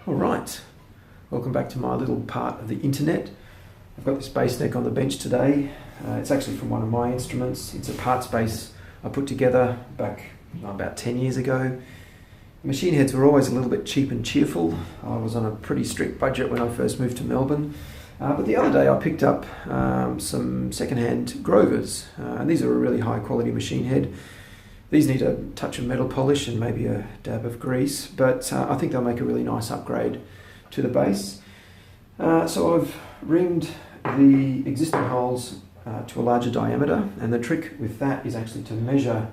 Alright, welcome back to my little part of the internet. I've got this bass neck on the bench today. It's actually from one of my instruments. It's a parts bass I put together back about 10 years ago. Machine heads were always a little bit cheap and cheerful. I was on a pretty strict budget when I first moved to Melbourne. But the other day I picked up some secondhand Grovers, and these are a really high quality machine head. These need a touch of metal polish and maybe a dab of grease, but I think they'll make a really nice upgrade to the bass. So I've ringed the existing holes to a larger diameter, and the trick with that is actually to measure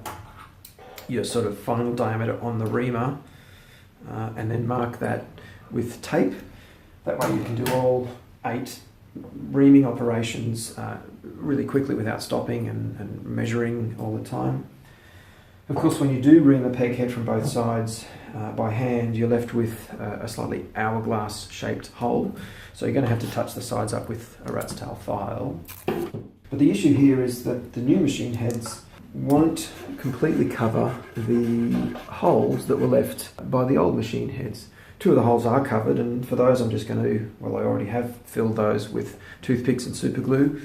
your sort of final diameter on the reamer and then mark that with tape. That way you can do all 8 reaming operations really quickly without stopping and measuring all the time. Of course, when you do ream a peg head from both sides by hand, you're left with a slightly hourglass shaped hole. So you're going to have to touch the sides up with a rat's tail file. But the issue here is that the new machine heads won't completely cover the holes that were left by the old machine heads. 2 of the holes are covered, and for those I'm just going to, well, I already have filled those with toothpicks and super glue.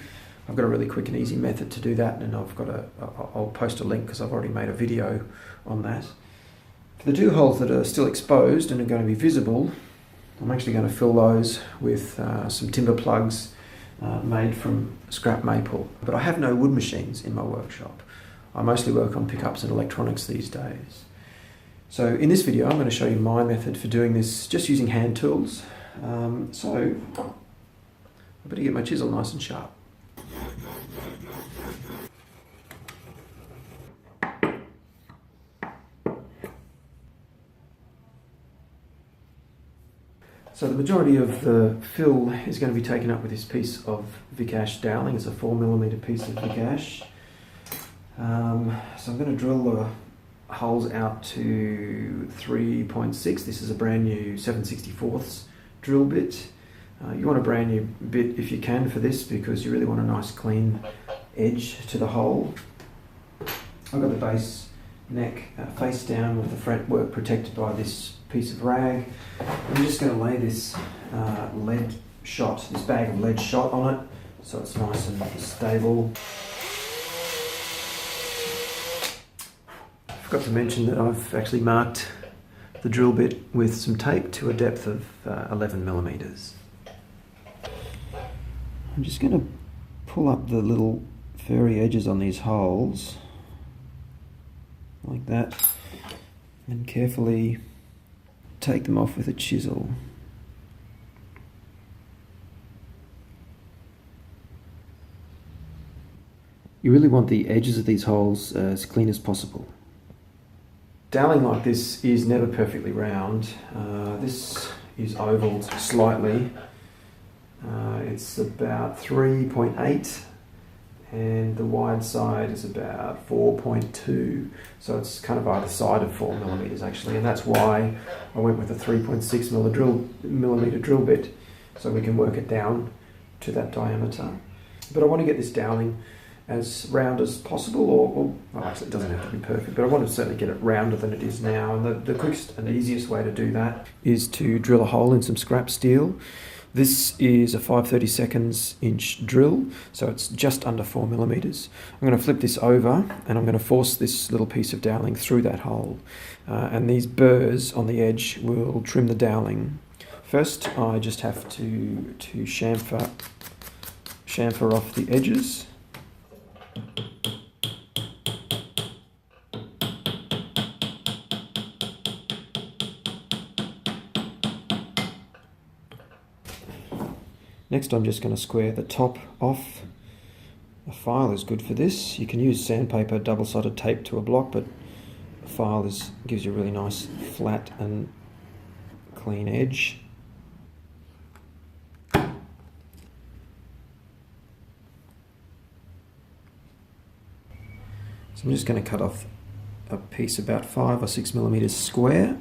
I've got a really quick and easy method to do that, and I'll post a link because I've already made a video on that. For the 2 holes that are still exposed and are going to be visible, I'm actually going to fill those with some timber plugs made from scrap maple. But I have no wood machines in my workshop. I mostly work on pickups and electronics these days. So in this video I'm going to show you my method for doing this just using hand tools. So I better get my chisel nice and sharp. So the majority of the fill is going to be taken up with this piece of Vic Ash doweling. It's a 4mm piece of Vic Ash. So I'm going to drill the holes out to 3.6. This is a brand new 7/64 drill bit. You want a brand new bit if you can for this, because you really want a nice clean edge to the hole. I've got the bass neck face down with the fretwork protected by this piece of rag. I'm just going to lay this lead shot, this bag of lead shot on it, so it's nice and stable. I forgot to mention that I've actually marked the drill bit with some tape to a depth of 11mm. I'm just going to pull up the little furry edges on these holes like that and carefully take them off with a chisel. You really want the edges of these holes as clean as possible. Doweling like this is never perfectly round. This is ovaled slightly. It's about 3.8 and the wide side is about 4.2, so it's kind of either side of 4mm actually, and that's why I went with a 3.6mm drill bit, so we can work it down to that diameter. But I want to get this doweling as round as possible, or well, actually it doesn't have to be perfect, but I want to certainly get it rounder than it is now, and the quickest and easiest way to do that is to drill a hole in some scrap steel. This is a 5/32 inch drill, so it's just under 4mm. I'm going to flip this over and I'm going to force this little piece of doweling through that hole. And these burrs on the edge will trim the doweling. First, I just have to chamfer off the edges. Next I'm just going to square the top off. A file is good for this. You can use sandpaper, double-sided tape to a block, but a file gives you a really nice flat and clean edge. So I'm just going to cut off a piece about 5 or 6mm square.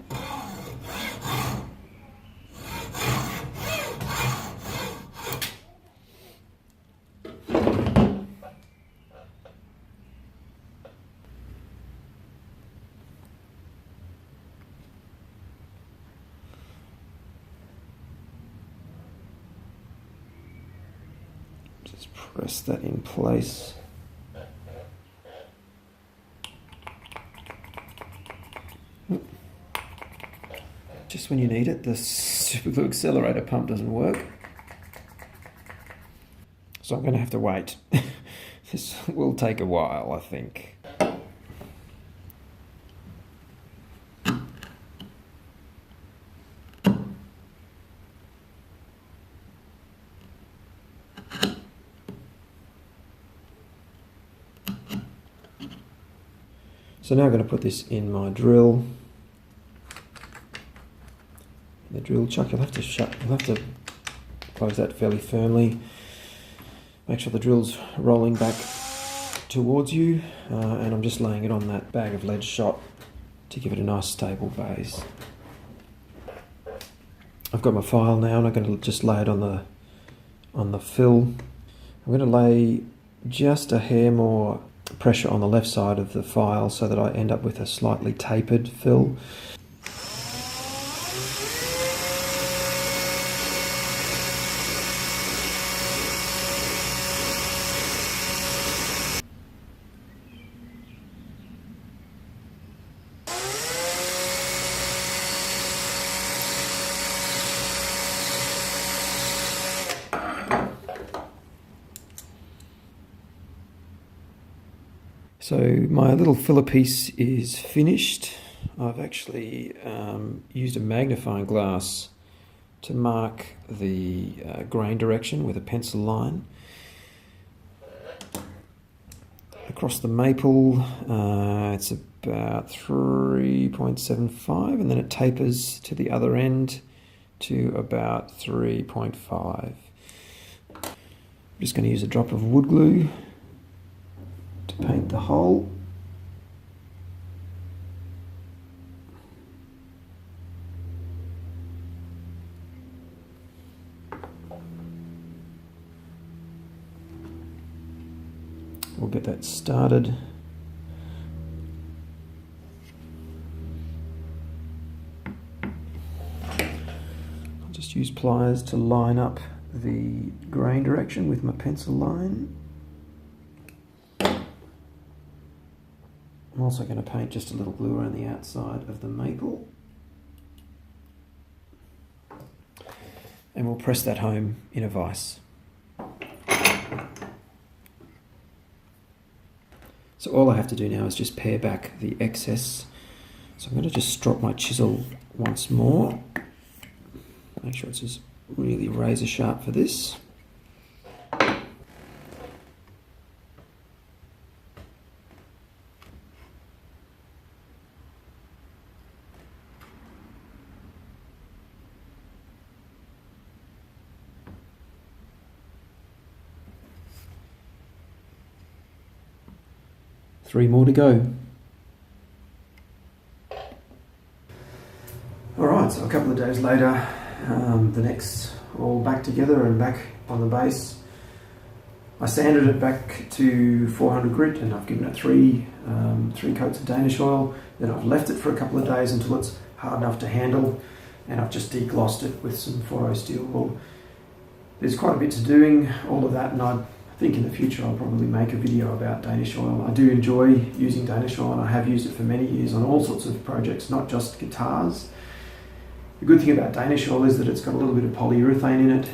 Just press that in place. Just when you need it, the super glue accelerator pump doesn't work. So I'm going to have to wait. This will take a while, I think. So now I'm going to put this in my drill. The drill chuck, you'll have to close that fairly firmly. Make sure the drill's rolling back towards you, and I'm just laying it on that bag of lead shot to give it a nice stable base. I've got my file now, and I'm going to just lay it on the fill. I'm going to lay just a hair more pressure on the left side of the file so that I end up with a slightly tapered fill. So my little filler piece is finished. I've actually used a magnifying glass to mark the grain direction with a pencil line. Across the maple, it's about 3.75, and then it tapers to the other end to about 3.5. I'm just going to use a drop of wood glue to paint the hole. We'll get that started. I'll just use pliers to line up the grain direction with my pencil line. I'm also going to paint just a little glue around the outside of the maple. And we'll press that home in a vise. So all I have to do now is just pare back the excess. So I'm going to just drop my chisel once more. Make sure it's just really razor sharp for this. Three more to go. Alright, so a couple of days later, the neck's all back together and back on the base. I sanded it back to 400 grit, and I've given it three coats of Danish oil. Then I've left it for a couple of days until it's hard enough to handle, and I've just deglossed it with some 4O steel wool. There's quite a bit to doing all of that, and I think in the future I'll probably make a video about Danish oil. I do enjoy using Danish oil, and I have used it for many years on all sorts of projects, not just guitars. The good thing about Danish oil is that it's got a little bit of polyurethane in it,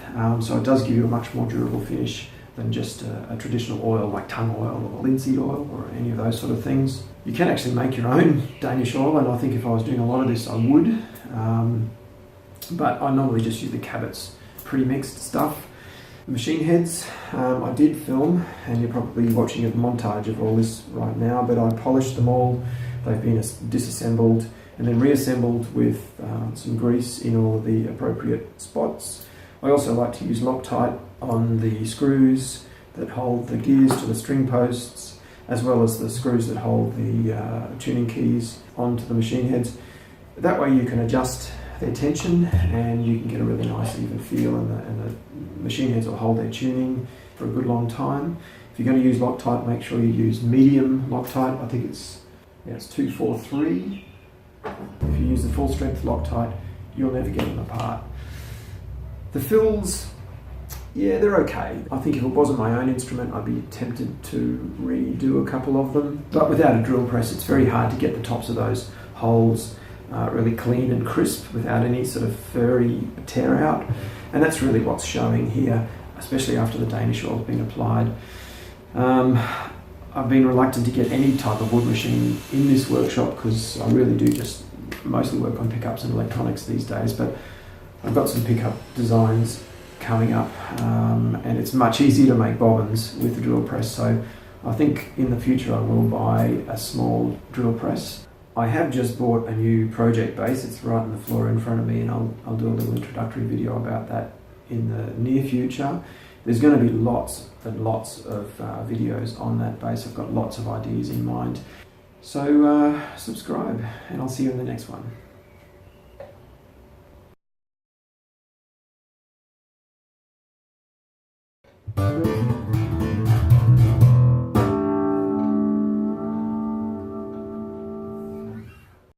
so it does give you a much more durable finish than just a traditional oil like tung oil or linseed oil or any of those sort of things. You can actually make your own Danish oil, and I think if I was doing a lot of this I would, but I normally just use the Cabot's pre-mixed stuff. The machine heads I did film, and you're probably watching a montage of all this right now, but I polished them all. They've been disassembled and then reassembled with some grease in all of the appropriate spots. I also like to use Loctite on the screws that hold the gears to the string posts, as well as the screws that hold the tuning keys onto the machine heads. That way you can adjust their tension and you can get a really nice even feel, and the machine heads will hold their tuning for a good long time. If you're going to use Loctite, make sure you use medium Loctite. I think it's 243. If you use the full strength Loctite, you'll never get them apart. The fills, Yeah, they're okay. I think if it wasn't my own instrument, I'd be tempted to redo a couple of them. But without a drill press, it's very hard to get the tops of those holes really clean and crisp without any sort of furry tear out. And that's really what's showing here, especially after the Danish oil's been applied. I've been reluctant to get any type of wood machine in this workshop because I really do just mostly work on pickups and electronics these days, but I've got some pickup designs coming up, and it's much easier to make bobbins with the drill press, so I think in the future I will buy a small drill press. I have just bought a new project base. It's right on the floor in front of me, and I'll do a little introductory video about that in the near future. There's going to be lots and lots of videos on that base. I've got lots of ideas in mind. So subscribe, and I'll see you in the next one.